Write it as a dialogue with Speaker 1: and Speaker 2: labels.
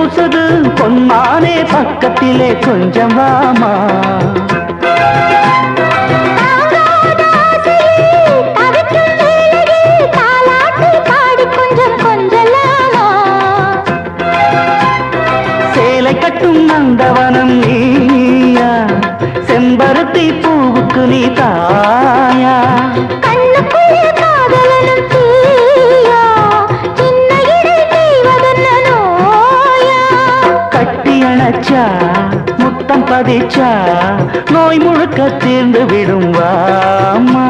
Speaker 1: கூசுது பொன்மானே பக்கத்திலே கொஞ்சம் வாமா. சேலை கட்டும் நந்தவனம் நீயா, செம்பருத்தி பூவுக்கு நீ தாயா. கட்டியணைச்சா முத்தம் பதிச்சா நோய் முழுக்க தீர்ந்து விடும் வாமா.